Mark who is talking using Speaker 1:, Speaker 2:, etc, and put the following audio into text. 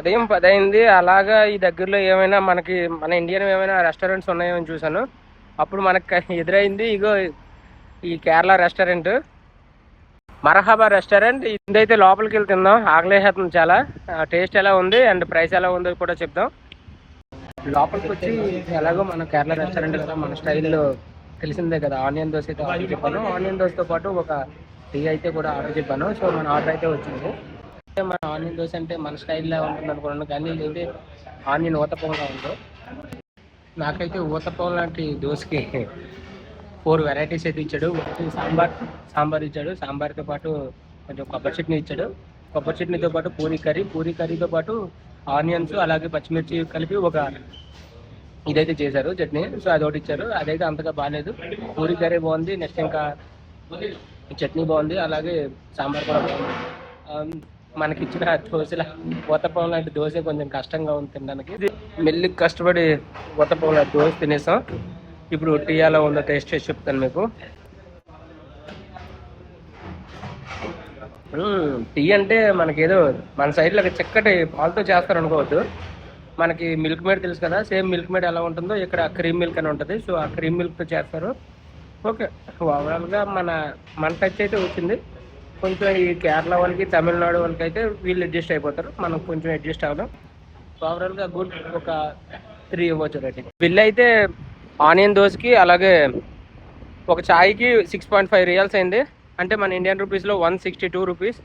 Speaker 1: ఉదయం 10 అయింది. అలాగా ఈ దగ్గరలో ఏమైనా మనకి మన ఇండియన్ ఏమైనా రెస్టారెంట్స్ ఉన్నాయో అని చూసాను. అప్పుడు మనకు ఎదురైంది ఇగో ఈ కేరళ రెస్టారెంట్, మరహబా రెస్టారెంట్. ఇదైతే లోపలికి వెళ్ళి తిందాం, ఆకలేసేస్తుంది చాలా. టేస్ట్ ఎలా ఉంది అండ్ ప్రైస్ ఎలా ఉందో కూడా చెప్దాం. లోపలికి వచ్చి ఎలాగో మన కేరళ రెస్టారెంట్ కదా, మన స్టైల్లో తెలిసిందే కదా. ఆనియన్ దోశ అయితే ఆర్డర్ చెప్పాను. ఆనియన్ దోశతో పాటు ఒక టీ అయితే కూడా ఆర్డర్ చెప్పాను. సో మన ఆర్డర్ అయితే వచ్చింది. మన ఆనియన్ దోశ అంటే మన స్టైల్లో ఉంటుంది అనుకున్నాను, కానీ ఇదైతే ఆనియన్ ఊతప్పంగా ఉంది. నాకైతే ఊతప్పం లాంటి దోశకి 4 వెరైటీస్ అయితే ఇచ్చాడు. ఒకటి సాంబార్ ఇచ్చాడు. సాంబార్తో పాటు కొంచెం కొబ్బరి చట్నీ ఇచ్చాడు. కొబ్బరి చట్నీతో పాటు పూరీ కర్రీతో పాటు ఆనియన్స్ అలాగే పచ్చిమిర్చి కలిపి ఒక ఇదైతే చేశారు చట్నీ. సో అది ఒకటి ఇచ్చారు. అదైతే అంతగా బాగాలేదు. పూరీ కర్రీ బాగుంది, నెక్స్ట్ ఇంకా చట్నీ బాగుంది, అలాగే సాంబార్ కూడా బాగుంది. మనకి ఇచ్చిన దోశల ఊతప్పం లాంటి దోశ కొంచెం కష్టంగా ఉంది తినడానికి. మెల్లికి కష్టపడి ఊతప్పం లాంటి దోశ తినేసాం. ఇప్పుడు టీ ఎలా ఉందో టేస్ట్ చేసి చెప్తాను మీకు. టీ అంటే మనకేదో మన సైడ్లో చక్కటి పాలతో చేస్తారు అనుకోవద్దు. మనకి మిల్క్ మేడ్ తెలుసు కదా, సేమ్ మిల్క్ మేడ్ ఎలా ఉంటుందో ఇక్కడ క్రీమ్ మిల్క్ అని ఉంటుంది. సో ఆ క్రీమ్ మిల్క్తో చేస్తారు. ఓకే, ఓవరాల్గా మన టచ్ అయితే వచ్చింది. కొంచెం ఈ కేరళ వాళ్ళకి తమిళనాడు వాళ్ళకి అయితే వీళ్ళు అడ్జస్ట్ అయిపోతారు, మనం కొంచెం అడ్జస్ట్ అవ్వడం. ఓవరాల్గా గుడ్, ఒక 3 ఇవ్వచ్చు రేటింగ్. బిల్ అయితే ఆనియన్ దోశకి అలాగే ఒక చాయ్కి 6.5 రియాల్స్ అయింది. అంటే మన ఇండియన్ రూపీస్లో 162 రూపీస్.